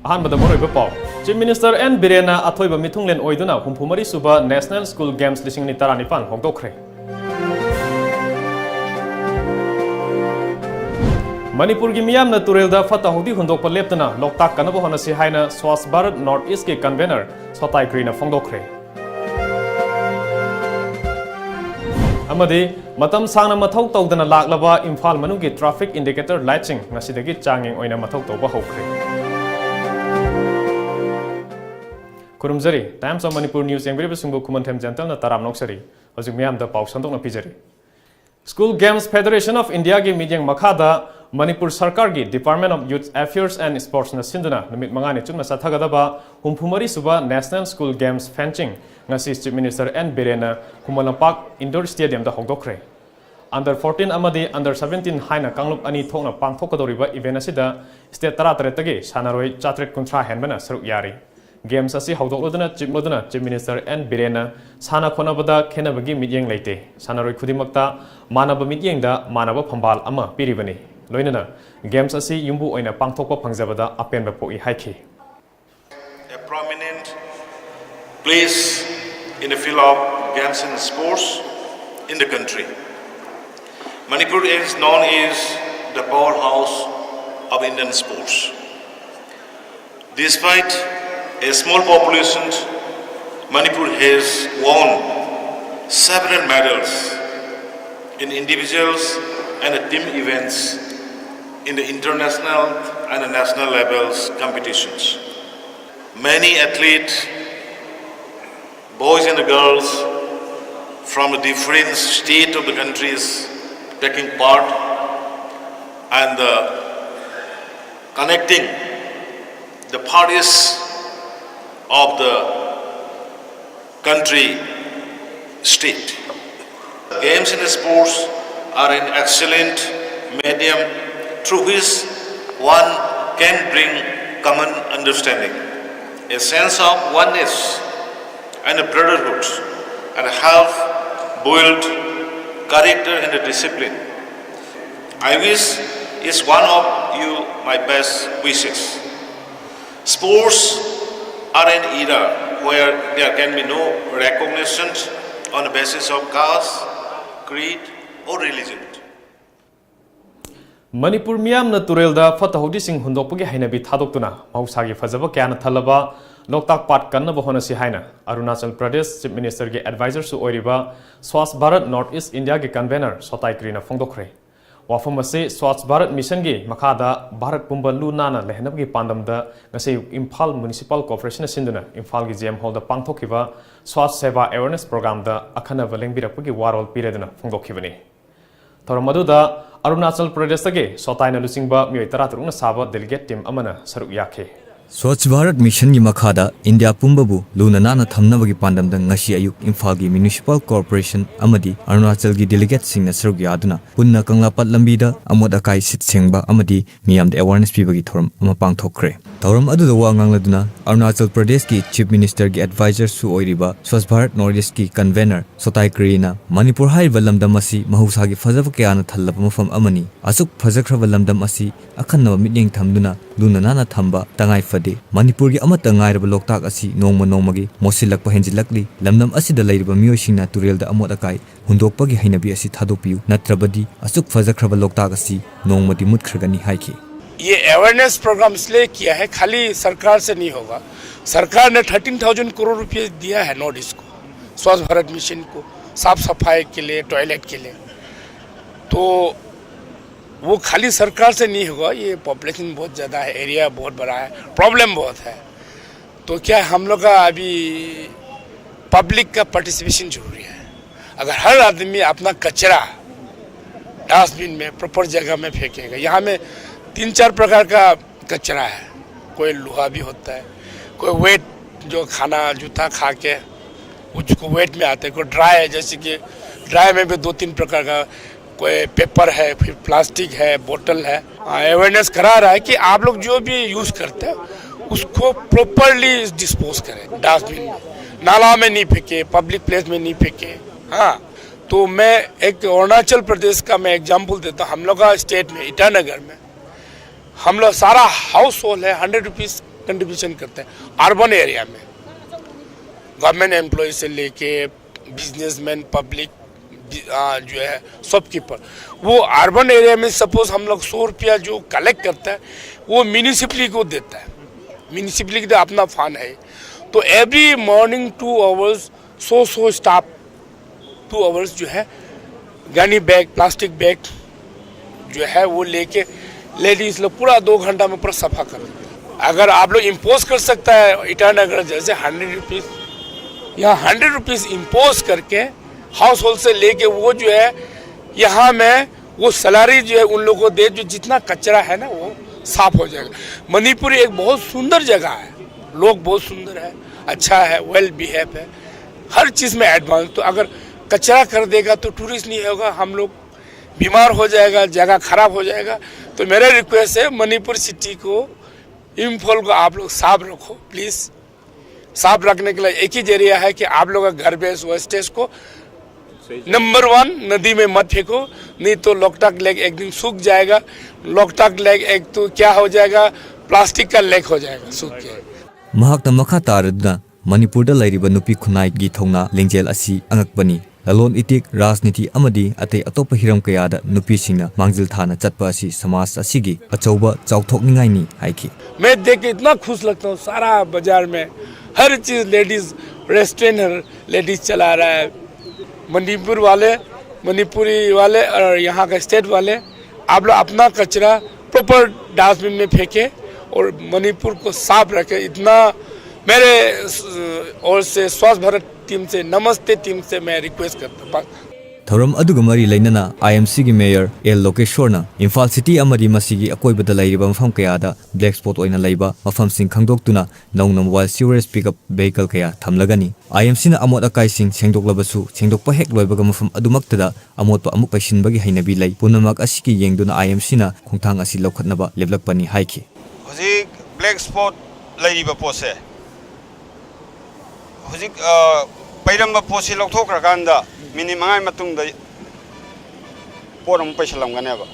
अहानबदा मरोइबा पाव chief minister N Biren athoiba meethunglen oiduna humphumari suba national school games 2019 houdokhre Manipur की मियामना turelda phatta-haodi hundokpa leptuna loktak kannaba hotnasi haina Swachh bharat north east के convenor Sotai na phongdokhre amadi Matam sangna mathou toudana laklaba Imphal manungi traffic indicator lighting ngashidagi changyeng oina mathou tauba houdokhre Kurumzari, Times of Manipur News yang beri bersungguh kumantem jantal na taram noksari, hojik miyam da pau santok na pijari. School Games Federation of India ki meeting makhada Manipur Sarkar ki Department of Youth Affairs and Sports na sinduna namit mangani chumna sathagadaba humphumari suba National School Games fencing ngasi Chief Minister N Biren Kumalampak Indoor Stadium da houdokhre. Under 14 amadi under 17 haina kanglup ani thokna pangthokadoriba event asida state taratretagi sanaroi chatret kunthra henbana saruk yari. Games asi houdokloduna Chief Minister N Biren sana khonabada khenabagi mityeng leite sanaroi khudimakta manaba mityengda manaba phambal ama piribani loinana games asi yumbu oina pangthokpa phangjabada apenba poi haikhi A prominent place in the field of games and sports in the country. Manipur is known as the powerhouse of Indian sports. Despite a small population, Manipur has won several medals in individuals and team events in the international and national levels competitions. Many athletes, boys and girls from the different states of the countries taking part and connecting the parties of the country state. Games and sports are an excellent medium through which one can bring common understanding, a sense of oneness and a brotherhood, and help build character and discipline. I wish is one of you my best wishes. Sports are an era where there can be no recognition on the basis of caste, creed or religion. Manipur miyamna turelda phatta-haodi sing hundokpa gi hainabi thadoktuna mahusagi fajaba kyana thalaba loktak pat kannaba honasi haina Arunachal Pradesh Chief Minister ge advisor su oiriba Swachh bharat north east India ge convenor Sotai na phongdokhre wafam ase Swachh bharat mission gi makhada bharat pumba lu nana lehnab gi pandamda ngase Imphal municipal corporation sinduna Imphal gi GM hall da pangthokiba Swachh seva awareness program da akhana valengbirakpa gi warol pireduna phongdokhibani Thoramaduda Arunachal Pradesh ge Sotai na lusingba mioi 13 na saba delegate team amana saruk yakhe Swachh Bharat Mission की मखादा India पुंबबु Luna नाना थमनबगी पांडमदा ngasi ayuk Imphal gi Municipal Corporation amadi Arunachal gi delegate singna saruk yaduna punna kanglapat lambida amod akai sit sengba amadi miyam da awareness pibagi thoram ama pangthokre thoram adu wa ngangladuna Arunachal Pradesh ki Chief Minister gi advisor su oiriba Swachh Bharat Northeast ki convenor Sotai na Manipur hai valamdam asi mahusa gi fajaba kyana thallaba mafam amani asuk fajakhra lamdam asi akhanna mityeng thamduna luna nana thamba tangai Manipur gi amata ngairaba loktak asi nongma nongmagi mosilakpa henjilakli lamnam asida leiriba miyosingna turelda amot akai hundokpa gi hainabi asi thadopiu natrabadi asuk fajakraba loktak asi nongmadi mutkhirgani haiki ये awareness programme इसलिए किया है खाली सरकार से नहीं होगा सरकार ने 13,000 करोड़ रुपए दिया है नॉर्थ ईस्ट को स्वच्छ भारत मिशन को साफ सफाई के लिए टॉयलेट के लिए तो वो खाली सरकार से नहीं होगा ये पॉपुलेशन बहुत ज़्यादा है एरिया बहुत बड़ा है प्रॉब्लम बहुत है तो क्या हम लोग का अभी पब्लिक का पार्टिसिपेशन जरूरी है अगर हर आदमी अपना कचरा डस्टबिन में प्रॉपर जगह में फेंकेगा यहाँ में 3-4 प्रकार का कचरा है कोई लोहा भी होता है कोई वेट जो खाना जूता खा के उसको वेट में आता है कोई ड्राई है जैसे कि ड्राई में भी 2-3 प्रकार का कोई पेपर है फिर प्लास्टिक है बोतल है अवेयरनेस करा रहा है कि आप लोग जो भी यूज़ करते हैं उसको प्रॉपरली डिस्पोज करें डस्टबिन में नाला में नहीं फेंके पब्लिक प्लेस में नहीं फेंके हाँ तो मैं एक अरुणाचल प्रदेश का मैं एग्जाम्पल देता हूँ हम लोग का स्टेट में ईटानगर में हम लोग सारा हाउस होल्ड है 100 रुपीज़ कंट्रीब्यूशन करते हैं अर्बन एरिया में, गवर्नमेंट एम्प्लॉय से लेके बिजनेसमैन, पब्लिक जो है शॉपकीपर, वो अर्बन एरिया में सपोज हम लोग 100 रुपया जो कलेक्ट करता है वो म्यूनिसिपलिटी को देता है, म्यूनिसिपलिटी का अपना फंड है। तो every morning 2 hours 100 staff 2 hours जो है गनी बैग, प्लास्टिक बैग जो है वो लेके लेडीज लोग पूरा 2 घंटा में पूरा सफा कर देते हैं। अगर आप लोग इम्पोज कर सकता है ईटानगर जैसे 100 रुपीज़ या 100 रुपीज़ इम्पोज करके हाउस होल्ड से लेके वो जो है यहाँ में वो सैलरी जो है उन लोगों को दे, जो जितना कचरा है ना वो साफ हो जाएगा। मणिपुर एक बहुत सुंदर जगह है, लोग बहुत सुंदर है, अच्छा है, वेल बिहेव है, हर चीज़ में एडवांस। तो अगर कचरा कर देगा तो टूरिस्ट नहीं होगा, हम लोग बीमार हो जाएगा, जगह खराब हो जाएगा। तो मेरा रिक्वेस्ट है मणिपुर सिटी को, इम्फॉल को आप लोग साफ रखो प्लीज़। साफ रखने के लिए एक ही जरिया है कि आप लोग का गार्बेज वेस्टेज को नंबर 1 नदी में मत फेंको, नहीं तो लोकटाक लेक एक दिन सूख जाएगा। लोकटाक लेक एक तो क्या हो जाएगा, प्लास्टिक का लेक हो जाएगा सूख के। महाक्ता मखा तारदुना मणिपुरदा लैरिबा नुपी खुनाइगी थौना लिंजेल असी अंगकपनी ललोन इतिक राजनीति अमदी अतै अतोप हिरम कयादा नुपीसिंगना मांगजिल थाना चटपा असि समाज असिगी अचौबा चाउथोकनिंगाइनी हाइखी। मैं देख के इतना खुश लगता हूँ, सारा बाजार में हर चीज़ लेडीज़, रेस्टोरेंट लेडीज़ चला रहा है। मणिपुर वाले, मणिपुरी वाले और यहाँ का स्टेट वाले, आप लोग अपना कचरा प्रॉपर डस्टबिन में फेंके और मणिपुर को साफ रखें। इतना मेरे ओर से स्वच्छ भारत टीम से, नमस्ते टीम से मैं रिक्वेस्ट करता हूँ। थौरम अदुगा मरी लैनना आईएमसी की मेयर एल लोकेश्वरना इम्फाल सिटी अमदी मसीगी अकोइबदा लैरिबा मफम कयादा ब्लैक स्पॉट ओइना लैबा मफमसिंग खंगदोक्तुना नौना मोबाइल सीवरेज पिकअप व्हीकल कया थमलगनी। आईएमसी ना अमोट अकाइसिंग सेंगदोक्लबसु सेंगदोक्पा हेक लोइबगा मफम अदुमक्तदा अमोटपा अमुक पैसिनबगी हैनबी लै पुनमक असिकी येंगदुना आईएमसी ना खोंथांग असि लौखतनबा लेबलकपनी हाइखी। हजिक ब्लैक स्पॉट लैरिबा पोसे हजिक पैरंबा पोसे लौथोखरकांदा मिनिट 5 मतुंगदा पोरम पैसलमगनेबा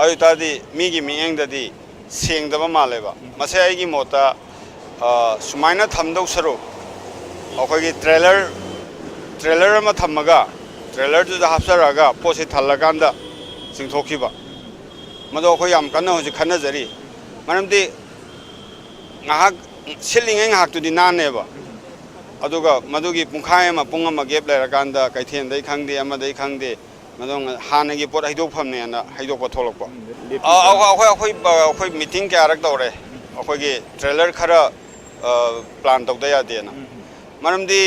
अयुतादी मीगी मियंगददी सेंगदबा मालेबा मसे आइगी मोता सुमाइना थमदौ सरो अखोगी ट्रेलर अमा थमगा ट्रेलर दुदा हापसरागा पोसे थल्लकांदा सिंथोखिबा मदो अखोय याम कन्ना होजि खनजरी मरमदि ngahak silingai ngahak tudi naneba aduga madugi pungkhai ama pung ama gap lerakanda kaithen dai khangde ama dai khangde madong hanagi pot haidok phamne ana haidok pa tholokpa akhoi meeting kya rak tawre akhoi gi trailer khara plan tawda ya de na maramdi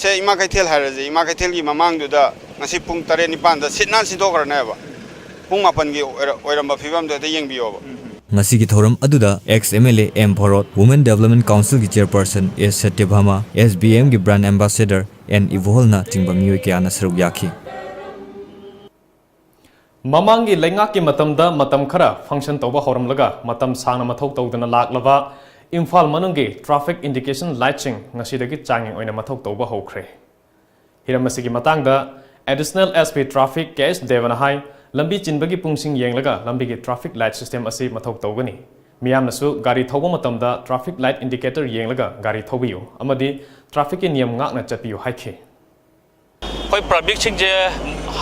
se ima kaithel haraje ima kaithel gi mamang du da ngasi pung 8 9 da sitna sidokra na ba pung 8 gi oiramba phibam da yengbiyo ba ngasi thoram aduda ex MLA M Bharat Women Development Council ki chairperson S Satyabhama SBM ki brand ambassador and Imphal na chingba mioi kya na saruk yakhi mamangi lenga ki matamda matam khara function toba horam laga matam sangna mathou toudana laklaba Imphal manungi traffic indication lighting ngashidagi changyeng oina mathou toba houdokhre hiramasi ki matangda additional SP traffic case devana hai lambi chinbagi pungsing yenglaga lambi gi traffic light system asi mathou tawgani miyamna su gari thoba matamda traffic light indicator yenglaga gari thobiyo amadi traffic ki niyam ngakna chatpiyo haikhe koi public sing je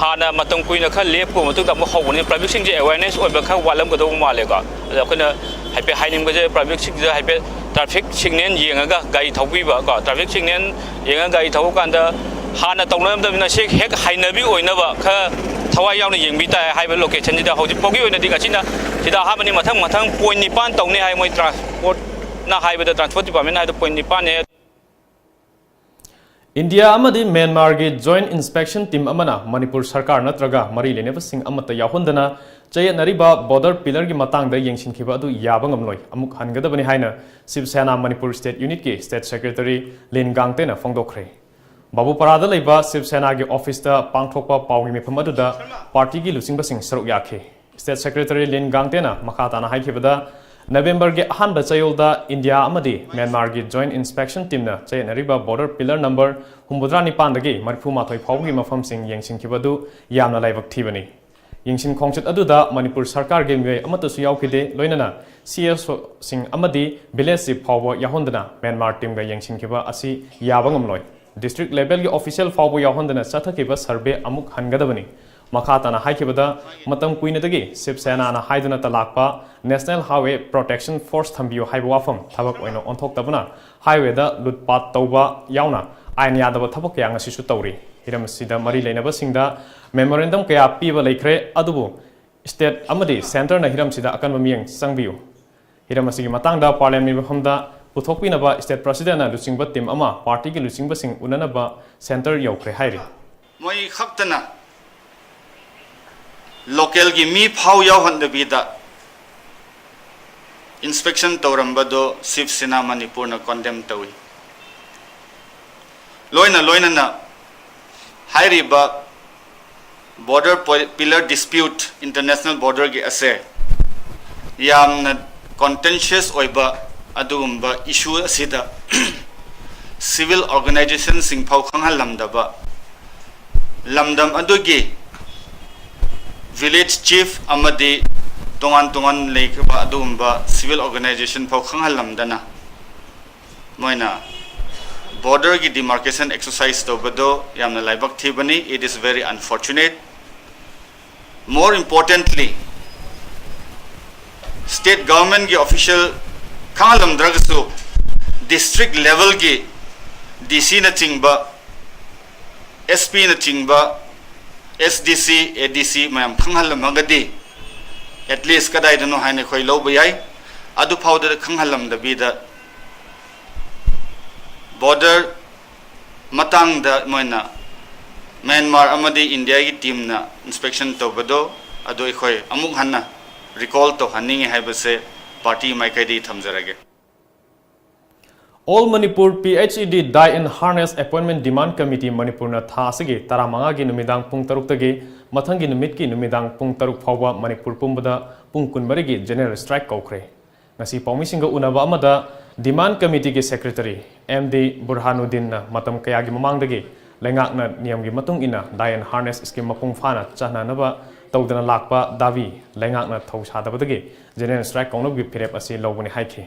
hana matam kuina kha lepo matuk da mo hawni public sing je awareness oiba kha walam ga do male ga da khona haipe hainim ga je public sing je haipe traffic signal yengaga gari thobiba ga traffic signal yenga gari thobu kanda hana tawlam da na sek hek hainabi oina ba kha thawai yauna yengbi ta haiba location da hoji pogi oina diga china sida habani mathang point nipan tawne hai moi transport na haiba da transport department hai da point nipan ne India amadi Myanmar gi joint inspection team amana Manipur sarkar natraga mari leneba sing amata yahundana chayet nariba border pillar gi matang da yengshin khiba adu yaba ngamloi amuk hangadabani haina Shiv Sena Manipur state unit ki state secretary Lin Gangte na phongdokhre Babu Parada leiba Shiv Sena gi office da pangthokpa pawgi mifam aduda party gi lusingba sing saruk yakhe state secretary Lin Gangte na makhata na haikibada November ge ahanba chayolda India amadi Myanmar gi joint inspection team na chayenariba border pillar number 9 dagi marfu mathoi phawgi mafam sing yengsing khibadu yamna laibak thibani yingsin khongchat aduda Manipur Sarkar ge miyoi amatasu yaukide loinana CS sing amadi village chief phawbo yahondana Myanmar team ga yingsin kiba asi yaba ngamloi district level ge official phawbo yahondana chathakiba survey amuk hangadabani makhatana haikibada matam kuinadagi Sip Sena na haiduna talakpa National Highway Protection Force thambiyo haiba wafam thabak oina onthoktabana highway da lutpat tauba yauna ain yadaba thabak yang asisu tawri hiram sida mari leinaba singda memorandum kaya piba leikre adubu state amadi center na hiram sida akan mamiyang sangbiyu hiram asigi matangda parliament bhamda puthokpinaba state president na luchingba team ama party gi luchingba sing unanaba center yaukhre hairi moi khaktana local gi mi phau yaw hande bida inspection tawrambado Chief Sena Manipur na condemn tawi loina na hairiba border pillar dispute international border gi ase yamna contentious oiba adugumba issue asida civil organization sing phau khanghal lamdaba lamdam adugi village chief amadi tongan leikba adumba civil organization phau khanghal lamdana moina border ki demarcation exercise to bado yamna laibak thibani it is very unfortunate. More importantly, state government ki official khangalam dragsu district level ki DC na chingba SP na chingba SDC ADC mayam khanghalam magadi at least kadai dano haine khoi lo bayai adu phawda khanghalam da bida border matang da moina Myanmar amadi India ki team na inspection to bado adu khoi amuk hanna recall to haningi haibase party maikaidi thamjarage. All Manipur PHED Die in Harness Appointment Demand Committee Manipur na tha asigi taramanga gi numidang pung taruk tagi mathangi numit ki numidang pung taruk phawba Manipur pumbada pung kunbari gi general strike kaukhre ngasi paumi singa unaba amada Demand Committee ki Secretary MD Burhanuddin na matam kaya gi mamangdagi lengak na niyam gi matung ina Die in Harness scheme mapung phana chahna naba toudana lakpa davi lengak na thau sadabadagi general strike kaunab gi phirep asi lobani haikhi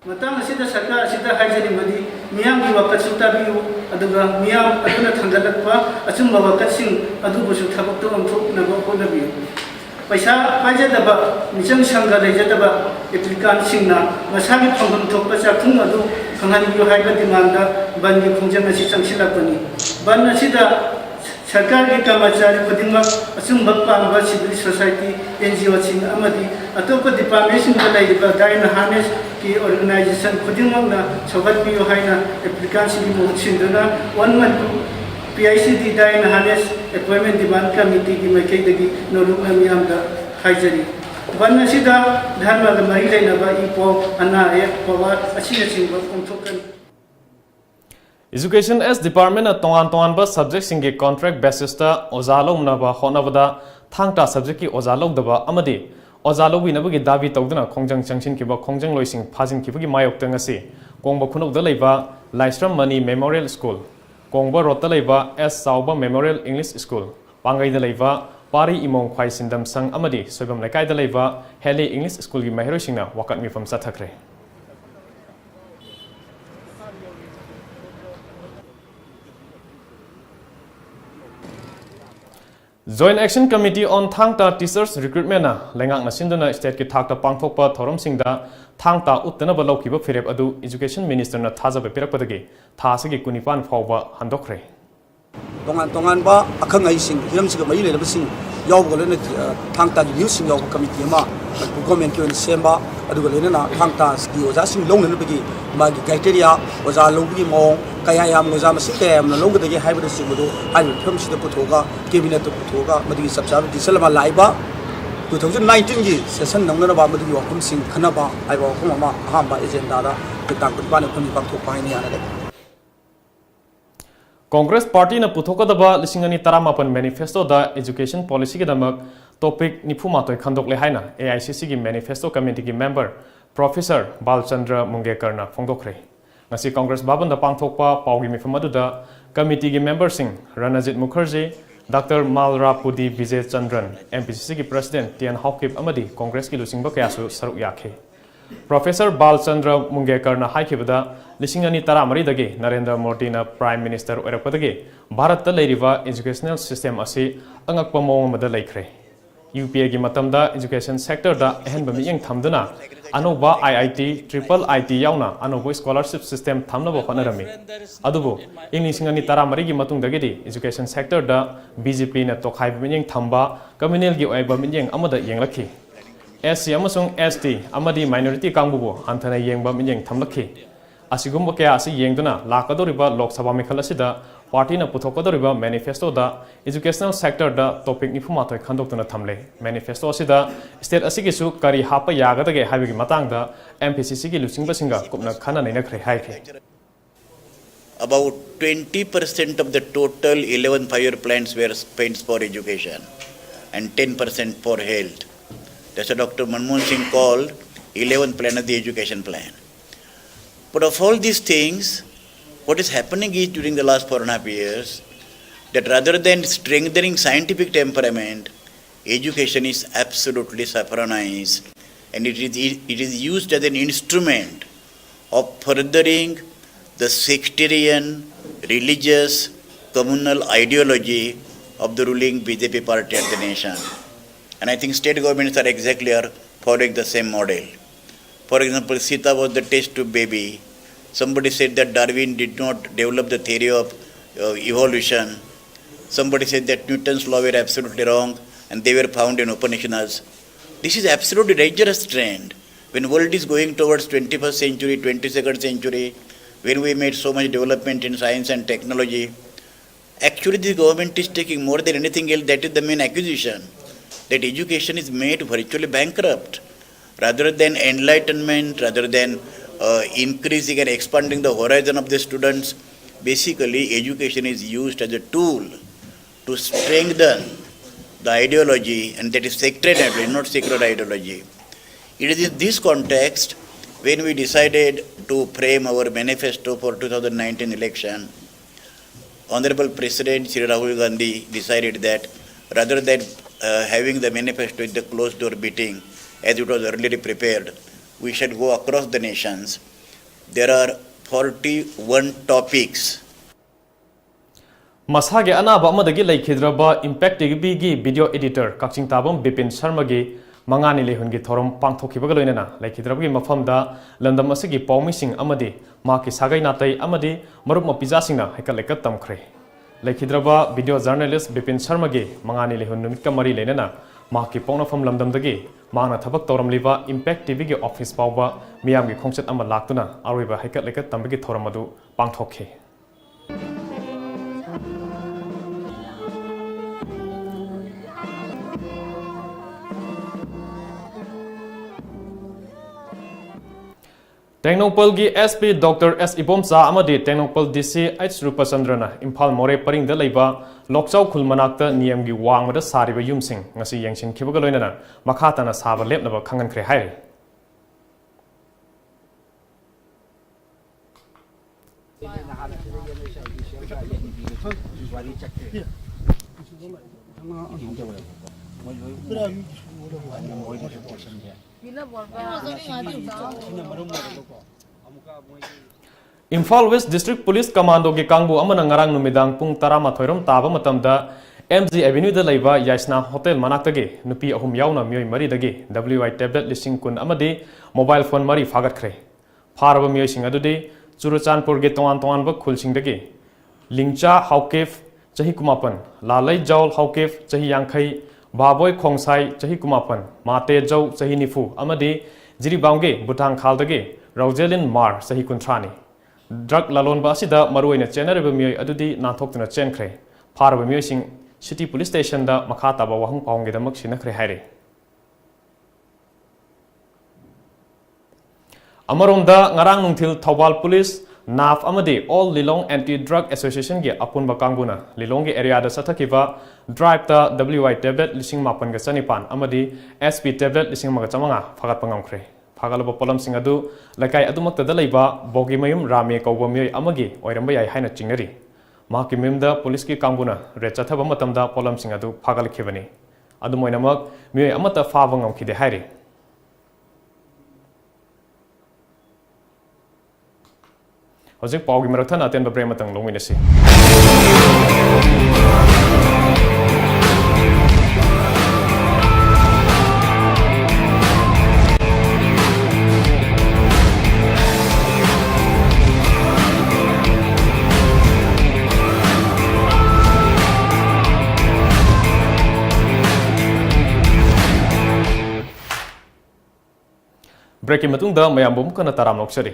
Matam asida sarkar asida haijani madi miyam gi wakat sutabiyu aduga miyam aduna thangalakpa achumba wakat sing adubu su thabak to amthok naba honabiyu paisa paijadaba michang sangga lejadaba applicant singna masagi phangam thokpa chakhung adu khangani yu haiba dimanda bangi khongjang asi changsilakpani ban asida sarkar ki kamachari khudingmak achumba pangba civil society NGO sing amadi atopa department sing laiba daina harness ki organization khudingmak na sabatpiyo haina applicant sing mo chindana 1 month PICD daina harness appointment demand committee ki maikaidagi noluk amyamda haijari ban asida dharma ga mari lainaba ipo ana pawa asina singba komthokan Education as Department at tongan ba subject singe contract basis ta ozalo naba honabada thangta subject ki ozalo daba amadi ozalo winabagi dabi tawdana khongjang changsin ki ba khongjang loising phajin ki bagi mayok tangasi kongba khunok da leiba Laistram Mani Memorial School kongba rota leiba S Sauba Memorial English School pangai da leiba Pari Imong Khwai Sindam Sang amadi soibam lekai da leiba Heli English School ki mahero singna wakat mi fam sathakre Joint Action Committee on Thangta Teachers Recruitment na lengak na sinduna state ki thakta pangthokpa thorom singda thangta uttana ba laukiba phirep adu Education Minister na thajabe pirakpadagi thasigi kunipan phawba hundokre tongan ba akhang ai sing hiram siga mai le sing yaw golena thangta gi news sing yaw committee ma government ki on semba adu golena na thangta gi oja sing long na bagi ma gi criteria oja logi mo kaya yam oja ma sik tem na long dagi hybrid sing do ai thum sida puthoga cabinet puthoga madi sabsab disal ma laiba 2019 gi session nang na ba madi wakum sing kannaba ai ba ko ma ha ba agenda da kitang kun ba ne kun bang thok pai ni ana Congress Party na puthokadaba lisingani taramapan manifesto da education policy ki damak topic nifumatoi khandokle haina AICC ki manifesto committee ki member Professor Balchandra Mungekar na phongdokhre ngasi Congress baban da pangthokpa pawgi mifam adu da committee ki member sing Ranajit Mukherjee Dr. Malrapudi Vijay Chandran, MPCC ki President Tian Hawkip amadi Congress ki lusingba kayasu saruk yakhe. Professor Balchandra Mungekar na haikibada lisingani taramari dagi Narendra Modi na Prime Minister oirapadagi Bharat ta leiriba educational system asi angakpa mawng amada laikhre. UPA ki matamda education sector da ehenba miyeng thamduna anoba IIT triple IT yauna anoba scholarship system thamnaba honarami adubu inglisingani taramari gi matungdagidi education sector da BJP na tokhaiba miyeng thamba communal gi oiba miyeng amada yenglakhi SC amasung ST amadi minority kangbubu anthana yengba miyeng thamlakhi asigumba kaya asi yengduna lakadoriba Lok Sabha mekhal asida party na puthokadoriba manifesto da educational sector da topic nifumatoi khandoktuna thamle manifesto asida state asigisu kari hapa yagadage haibigi matangda MPCC gi lusingba singa kupna khana nainakhre haikhe. About 20% of the total 11 5-year plans were spent for education and 10% for health. That's what Dr. Manmohan Singh called 11th plan of the education plan. But of all these things, what is happening is during the last 4.5 years, that rather than strengthening scientific temperament, education is absolutely saffronized, and it is used as an instrument of furthering the sectarian, religious, communal ideology of the ruling BJP party at the nation. And I think state governments are exactly following the same model. For example, Sita was the test tube baby. Somebody said that Darwin did not develop the theory of evolution. Somebody said that Newton's law were absolutely wrong and they were found in Upanishads. This is absolutely dangerous trend. When world is going towards 21st century, 22nd century, when we made so much development in science and technology, actually the government is taking more than anything else. That is the main accusation, that education is made virtually bankrupt. Rather than enlightenment, rather than increasing and expanding the horizon of the students, basically education is used as a tool to strengthen the ideology, and that is sectarian ideology, not secular ideology. It is in this context when we decided to frame our manifesto for 2019 election. Honorable President Shri Rahul Gandhi decided that rather than having the manifesto in the closed door meeting as it was earlier prepared, we should go across the nations. There are 41 topics. Masage anaba amadagi laikhidraba Impact TV gi video editor Kakching Tabam Bipin Sharma gi mangani lehungi thorom pangthokhibaga loinana laikhidrabagi mafamda landam asigi paumising amadi maki sagai natai amadi marup mapijasingna hekalekat tamkhre. Laikhidraba video journalist Bipin Sharma gi mangani lehun numit kamari lenana maki paunafam lamdamdagi Mana thabak toramliba Impact TV gi office pauba miyam gi khongchat ama laktuna aroiba hekat lekat tambagi thoramadu pangthokhe. Tengnopal gi SP Dr. S. Ibomsa amadi Tengnopal DC H. Rupachandrana Imphal More Paring da leiba Lokchau Khulmanakta niyam gi wangmada sariba yumsing ngasi yengshin khibaga loinana makhatana saba lepnaba khangankhre haire. Imphal West District Police Commando gi kangbu amana ngarang numidang pung 12 taba matamda MG Avenue da leiba Yaisna Hotel manaktagi nupi ahum yauna mioi mari dagi WI tablet listing kun amadi mobile phone mari fagatkhre. Pharaba mioi sing adudi Churachandpur gi tongan ba khulsing dagi Lingcha Haukef chahi kumapan Lalai Jaul Haukef chahi yangkhai Baboy Khongsai chahi kumapan Mate Jau chahi nifu amadi Jiribangge Butang Khaldagi Raujelin Mar chahi kuntrani. Drug lalon ba asida maruina chenareba mioi adudi nanthokna chenkre. Pharaba mioi sing City Police Station da makhata ba wahung paungge da mak sinakhre haire. Amaronda ngarang nungthil Thawal Police NAF amadi All Lilong Anti-Drug Association gi apunba kangbuna Lilong gi area da sathakiba drive ta WI tablet lising mapan ga chanipan amadi SP tablet lising maga chamanga phagat pangamkhre. Phagalaba polam sing adu lakai adumakta da leiba bogi mayum rame kauba mioi amagi oiramba yai haina chingnari. ꯃꯍꯥꯛꯀꯤ ꯃꯌꯨꯝꯗ ꯄꯨꯂꯤꯁꯀꯤ ꯀꯥꯡꯕꯨꯅ red ꯆꯠꯊꯕ ꯃꯇꯝꯗ ꯄꯣꯠꯂꯝꯁꯤꯡ ꯑꯗꯨ ꯐꯥꯒꯠꯈꯤꯕꯅꯤ ꯑꯗꯨꯝ ꯑꯣꯏꯅꯃꯛ ꯃꯤꯑꯣꯏ ꯑꯃꯠꯇ ꯐꯥꯕ ꯉꯝꯈꯤꯗꯦ ꯍꯥꯏꯔꯤ ꯍꯧꯖꯤꯛ ꯄꯥꯎꯒꯤ ꯃꯔꯛꯊꯅ ꯑꯇꯦꯟꯕ ꯕ꯭ꯔꯦꯛ ꯑꯃꯇꯪ ꯂꯧꯃꯤꯟꯅꯁꯤ ब्रेक मयाम बुमकन तराम नोक्सरी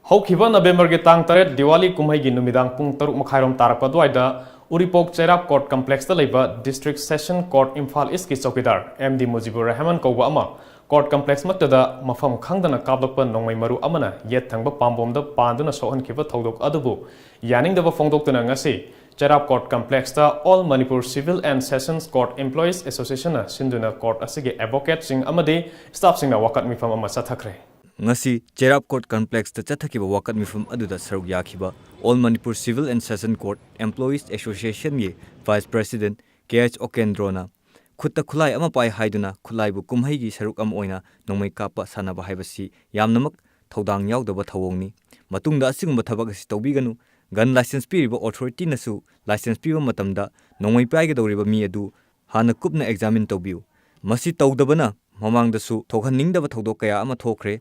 हौखिबा नवेम्बर तांग 3 दिवाली कुमहैगी नुमिदांग पुंग 3 मखाइरोम तारक द्वाइदा उरिपोक चेराप कोर्ट कम्प्लेक्स लेबा district session court Imphal east की चौकीदार एमडी मुजिबुर रहमान कौबा अमा कोर्ट कम्प्लेक्स मक्तदा मफम खंगदना काबलकपा नोंमै मरु अमना येत थंगबा पाम्बोमदा पांदुना सोहनखिबा थौदोक अदुबु यानिंगदबा फोंगदोक्तुना ngasi चेराप कोर्ट कम्प्लेक्स दा all Manipur civil and sessions court employees association सिंधुना कोर्ट असिगे एडवोकेट सिंग अमदी स्टाफ सिंगना वकत मिफम अमा चथखरे ngasi चेराप कोर्ट कम्प्लेक्स दा चथखिबा वकत मिफम अदुदा सरुक याखिबा all Manipur civil and session court employees association ये वाइस प्रेसिडेंट केएच ओकेंद्रोना खुत्ता खुलाई अमा पाई हाइदुना खुलाइबु कुमहैगी सरुक अम ओइना नोंमै कापा सानबा हाइबसी यामनमक थौदांग यावदबा थवोंगनी मतुंगदा असिगुंबा थबक असि तौबिगनु गन लाइसेंस पीरिबा ऑथोरिटी नसु लाइसेंस पीबा मतमदा नोंमै पाइगदौरिबा मी अदु हाना कुपना एग्जामिन तौबियु मसी तौदबना ममांगदसु थोखननिंगदबा थौदोक कया अमा थोखरे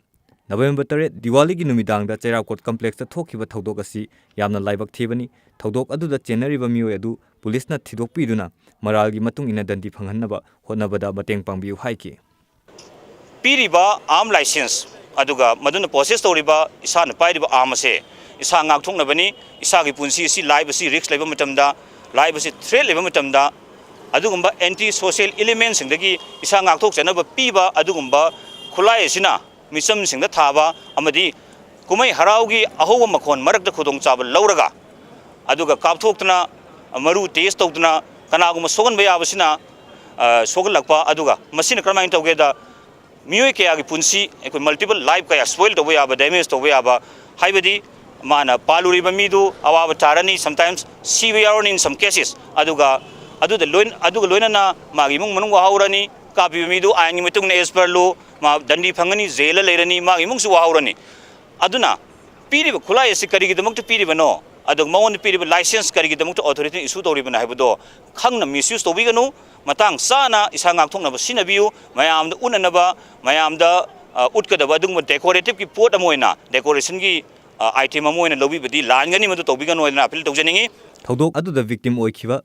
नवेम्बर 3 दिवाली की नुमिदांगदा चेराप कोर्ट कम्प्लेक्स थोखिबा थौदोक असि यामना लाइबक थेबनी थौदोक अदुदा चेनरिबा मियोय अदु पुलिसना थिदोकपीदुना मरालगी मतुंग इना दंडी फंगहन्नबा होनबदा मतेंग पांगबियु हाइकी पीरिबा आर्म लाइसेंस अदुगा मदुना प्रोसेस तौरिबा इसाना पाइरिबा आर्म असे इसा ngaktoknabani isagi punsi si live si risk leba matamda live si threat leba matamda adugumba anti social elements singdagi isa ngaktok chanaba piba adugumba khulai sina misam singda thaba amadi kumai haraugi ahoba makhon marakda khudong chaba lauraga aduga kapthoktna maru test tawtna kanaguma sogan ba yabasina sogalakpa aduga masina kramain tawgeda miyoy kayagi punsi ekoi multiple live kaya spoil tawba yaba damage tawba yaba haibadi mana paluriba midu awaba tarani sometimes severe in some cases aduga loina na magi mung manung haurani kapi midu ayang mitung na esperlo ma dandi phangani zela leirani magi mung su haurani aduna piriba khulai ase karigi damuk piriba no adug mawon piriba license karigi damuk authority issue tawriba na haibudo khangna misuse tawbiganu matang sana isa ngakthokna ba sinabiu mayamda unanaba mayamda utkadaba adung decorative ki pot amoina decoration ki item amoina lobibadi langani madu tawbiganu na appeal tawjaningi थौदोक अदुदा victim ओइखिबा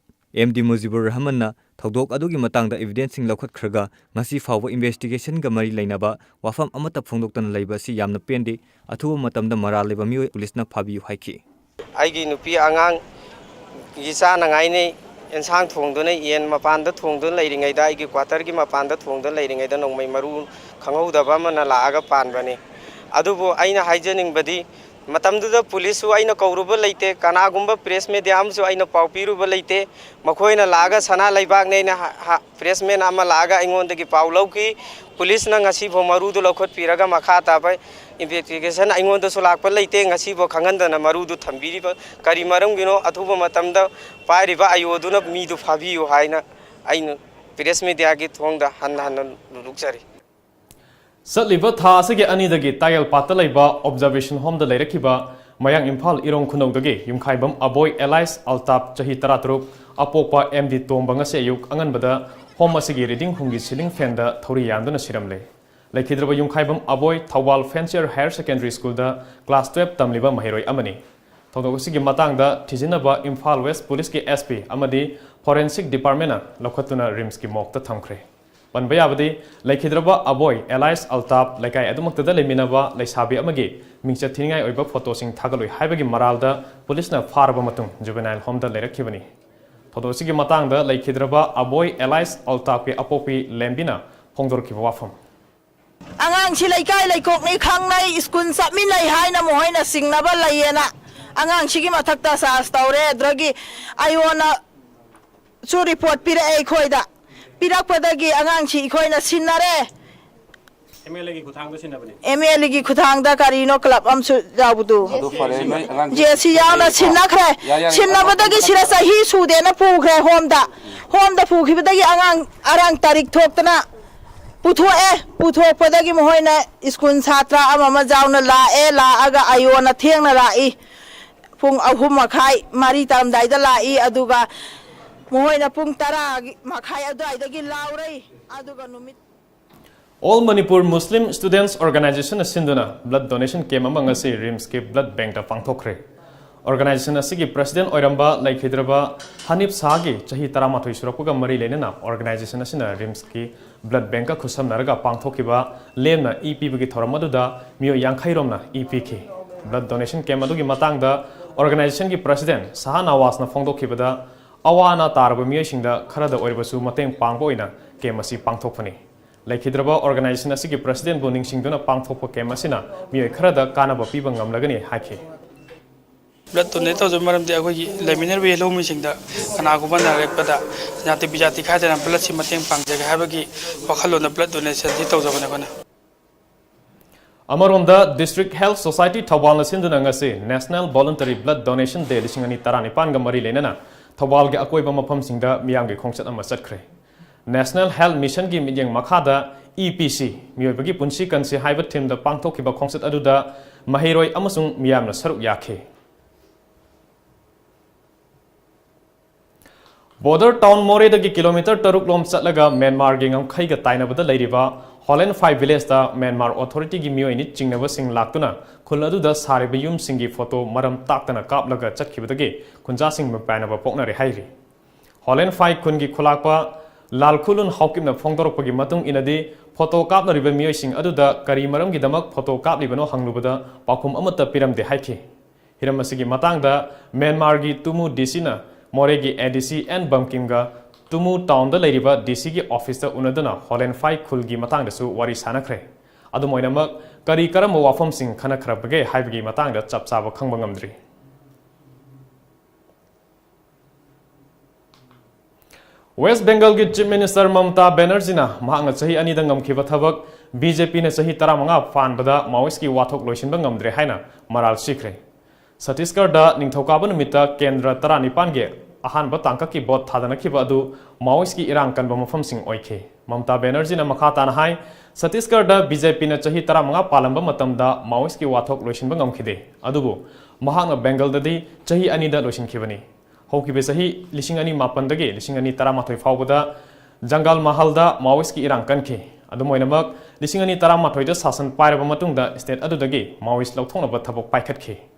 MD Mujibur रहमानना थौदोक अदुगी मतांगदा evidence सिंग लौखतखरगा ngasi फावो इन्वेस्टिगेशन गा मरी लैनाबा वाफम अमता फोंदोक्तन लैबा सि यामना पेंदे अथुबा मतमदा मरा लेबा मियो पुलिसना फाबियु हाइखि आइगी नुपी आंगांग गिसा नंगाइने एनसांग थोंदुने येन मपानदा थोंदुन लैरिङैदा आइगी क्वार्टर गी मपानदा थोंदुन लैरिङैदा नोंमै मरु खंगौदबा मना लागा पानबने अदुबो आइना हाइजनिंगबदी मतमदुदा पुलिस आइना कौरुबा लैते कनागुंबा प्रेस मीडियामसु आइना पाउपीरुबा लैते मखोइना लागा सना लैबागनेना प्रेसमेन अमा लागा आइंगोंदगी पाउ लौकी पुलिस ना ngasi भो मरुदु लौखत पीरगा मखा ताबाय इन्वेस्टिगेशन आइंगोंदसु लाकपा लैते ngasi भो खंगनदना मरुदु थंबीरिबा करी मरमगिनो अथुबा मतमदा पाइरिबा आयोदुना मीदु फाबियु हाइना आइना प्रेस मीडिया की थोंगदा हन लुकसरी सतलिबा था असिगे अनिदगी तायल पाता लैबा ऑब्जर्वेशन होम द लैरखिबा मयांग इम्फाल इरोंग खुनौदगी युमखाइबम अबोय एलाइस अल्ताप चही 13 अपोपा MD Tomba ngasi ayuk anganbada home असिगे रीडिंग हुंगी सीलिंग फैन द थौरी यामदना सिरमले लैखिद्रबा युमखाइबम अबोय थौबाल फेंसियर हायर सेकेंडरी स्कूल द क्लास 12 तमलिबा महिरोय अमनी थौदोक असिगे मतांगदा थिजिनबा इम्फाल वेस्ट पुलिस की एसपी अमदी फोरेंसिक डिपार्टमेंट लौखतुना रिम्स की मोकता थमखरे पनबयाबदी लैखिद्रबा Aboy alias Altaf लैकाय अदुमक्तदा लेमिनबा लैसाबी अमगी मिंगचा थिनिंगाय ओइबा फोटोसिंग थागलोय हाइबगी मरालदा पुलिसना फारबा मतुंग juvenile होमदा लेरखिबनी थोदोसिगी मतांगदा लैखिद्रबा Aboy alias Altaf के अपोपी लेम्बिना फोंगदोरखिबा वाफम angang si laikai laikok ni khangnai skun sapmin lai haina mohoina singnaba laiena angang sigi mathakta sa staure dragi ayona chu report pire ei khoida pirak padagi angang si khoina sinare MLA की खुथांगदा करीनो club अमसु जाबुदु जेसी याना सिन्नाखरे सिन्नाबदगी सिरा सही सुदेना पुखरे होमदा पुखिबदगी अरांग तारीख थोक्तना पुथोपदगी Mohana school छात्रा अममा जावना लाएगा Iona थेंगना लाई पुंग अहुम मखाई मारी तारमदाइदा लाई अदुगा मोहना पुंग 10 मखाई अदुआइदगी लाउरई अदुगा नुमित All Manipur Muslim Students Organization Sinduna Blood Donation Camp among us Rims ke Blood Bank da houdokhre. Organization asigi President Oiramba Laikhidraba Hanif Sagi chahi taramathoi surapuga mari lenena organization asina Rims ki Blood Bank ka khusam naraga pangthokiba lemna EP bagi thoramaduda mio yankhai romna EP ki Blood Donation Camp adugi matangda organization ki President Sahan Awas na phongdokhibada awana tarba mio singda kharada oirbasu mateng pangboina camp asi pangthokphani. Laikhidraba organization asigi President Boning Singduna pangthokpa camp asina mio kharada kannaba piba ngamlagani haike. Blood donate to maram de agoi laminar we lo mi singda kana ko ban rek pada jati bijati kha jana blood si mateng pang jaga habagi wakhalo na blood donation di to jabana kana Amaronda District Health Society Thawal na sinduna ngasi National Voluntary Blood Donation Day 2015 ga mari lenana Thawal ge akoiba mafam singda miyam ge khongsat ama chatkre National Health Mission gi midyang makhada EPC miyobagi punsi kansi haiba team da pangthokiba khongsat aduda mahiroi amasung miyamna saruk yakhe Border town more dagi kilometer taruk lom chatlaga Myanmar gi ngam khai ga tainabada leiriba Holland 5 village da Myanmar authority gi miyoi ni chingnaba sing laktuna khul aduda sariba yum singi photo maram taktana kaplaga chatkibadagi kunja sing mapanaba poknari hairi Holland 5 kun gi khulakpa lalkhulun hawkimna phongdoropagi matung inadi photo kapna riba miyoi sing aduda kari maram gi damak photo kaplibano hanglubada pakhum amata piramde haike hiram asigi matangda Myanmar gi tumu DC na Moregi ADC and Bumkinga Tumu town the Ladiba DC gi office the Unadana Holland 5 Kulgi Matang the Su Wari Sanakre. Adumoinamak Kari Karamo Wafum Sing Kanakrabage Haibgi Matang the Chapsava Kangangamdri. West Bengal gi Chief Minister Mamata Banerjee na mahanga chahi ani dangam khiba thabak BJP na chahi 15 fan bada Maoist ki wathok loisinba ngamdre haina maral sikre. Satisgarh da ningthokaba numita kendra 19 ge ahanba tangka ki bot thadana khiba adu Maoist ki irang kanba mafam sing oike Mamata Banerjee na makha tan hai Satisgarh da BJP na chahi 15 palamba matam da Maoist ki wathok loisinba ngamkhide adubu mahanga Bengal da di chahi ani da loisin khibani Hoki besahi lising ani mapan dagi lising ani 13 fawbada Jangal Mahal da Maoist ki irang kanke adumoinamak lising ani 13 da sasan pairaba matungda state adu dagi Maoist lauthongna ba thabok paikhatke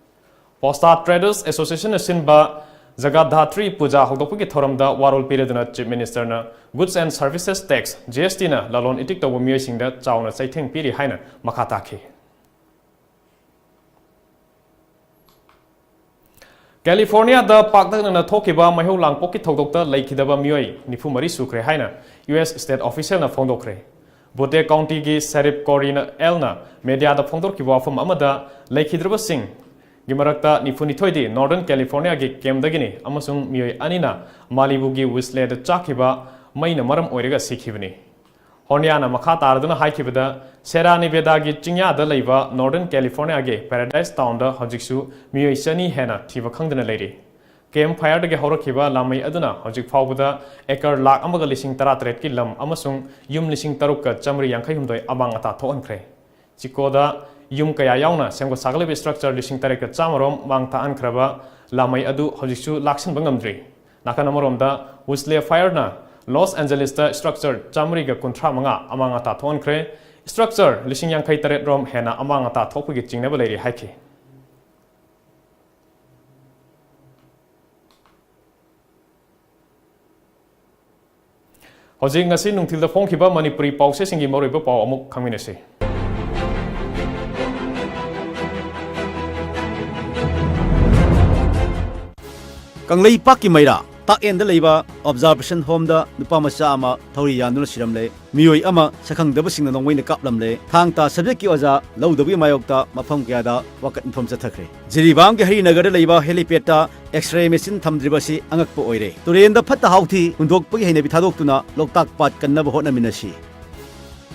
Posta Traders Association Sinba Jagadhatri Puja Houdokhre Thoramda Warol Pireduna Chief Minister na Goods and Services Tax GST na lalon itik to miyoi singda chauna chaitheng piri haina makhata khe California da pakdakna na thokiba mahau langpokki thodokta laikhidaba miyoi 94 sukre haina US State Official na phongdokhre Bote County gi Sheriff Corina Elna media da phongdorkiba wafam amada laikhidraba sing Gimarakta Nifunithoidi Northern California gi Kemdagini amasung miyoi anina Malibu gi Whistler da chakiba maina maram oirega sikhibani Horniana makha taraduna haikibada Sera Nevada gi chingya da leiba Northern California gi Paradise Town da hojiksu miyoi chani hena thiba khangdana leiri Kem fire da gi horakhiba lamai aduna hojik fawbada ekar lakh amaga lising 13 ki lam amasung yum lising 3 ka chamri yankhai humdoi abang ata thoankhre Chikoda Yum kaya yauna semgo saglebe structure lising tareka chamarom mangta ankraba lamai adu hojiksu laksin bangamdri nakanamorom da Whistler fire na Los Angeles da structure chamri ga kontra manga amanga ta thonkre structure lising yang khai taret rom hena amanga ta thokpagi chingneba leiri haike hojik ngasi nungthilda phongkhiba Manipuri pause singi moriba paw amuk khangminase Kanglei Paki Maira, Tak and the Labor, Observation Home the Nupamasama, Toria Nusiramle, Mui Ama, Sakang Debasing the Wayne Kaplamle, Tangta Sabeki Oza, Low the Wimayokta, Mapangada, Wakat from Satakre. Ziribang Haina Gadalaba, Helipeta, X-ray machine Tamdribasi, Angakpo Oire. To the end of phatta-haodi, hundokpa Haina Bitadokuna, loktak pat kannaba hotnasi.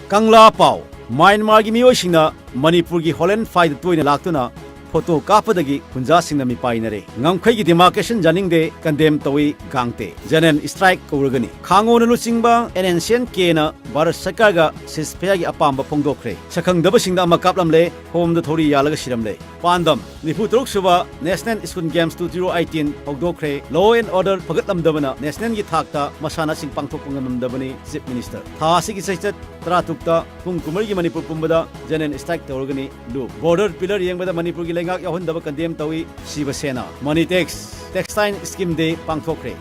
Kangla Pau, Myanmar gi miyo singna Manipur gi Holland fight toina laktuna photo kapadagi kunja singna mi painare ngamkhai gi demarcation janingde condemn towi gangte janen strike kourgani khangona luchingba NNCN kena Bharat Sarkar ga sisphaya gi apamba phongdokhre sakhang daba singda ama kaplamle home da thori yalaga siramle pandam nifu truk suba National School Games 2018 houdokhre law and order pagatlamdabana national gi thakta masana sing pangthok pangamdabani chief minister thasi gi saichat tratukta pung kumar gi Manipur pumbada janen strike tourgani lu border pillar yengbada Manipur gi lengak yahundaba condemn tawi Shiva Sena Monitex textile scheme day pangthokre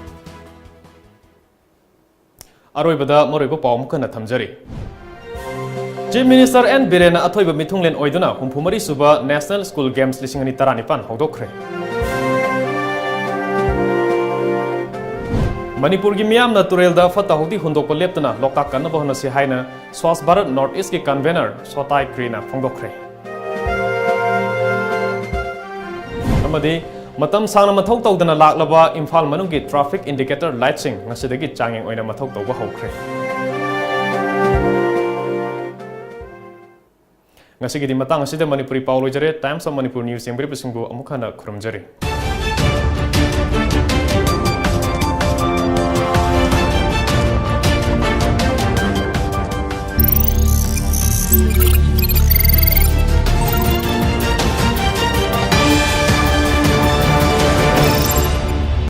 aroibada moroibo pawm kana thamjari Chief Minister N Biren athoiba meethunglen oiduna humphumari suba National School Games 2019 houdokhre Manipur gi meeyamna turelda phatta-haodi hundokpa leptuna loktak kannaba hotnasi haina Swachh bharat North East gi convenor Sotai krina phongdokhre amadi Matam sangna mathou toudana laklaba Imphal manungi traffic indicator light sing ngashidagi changyeng oina mathou tawba houkhre ngasi gi di matang asida Manipuri Paulo jare Times of Manipur News yang beri pesunggu amukhana khurumjari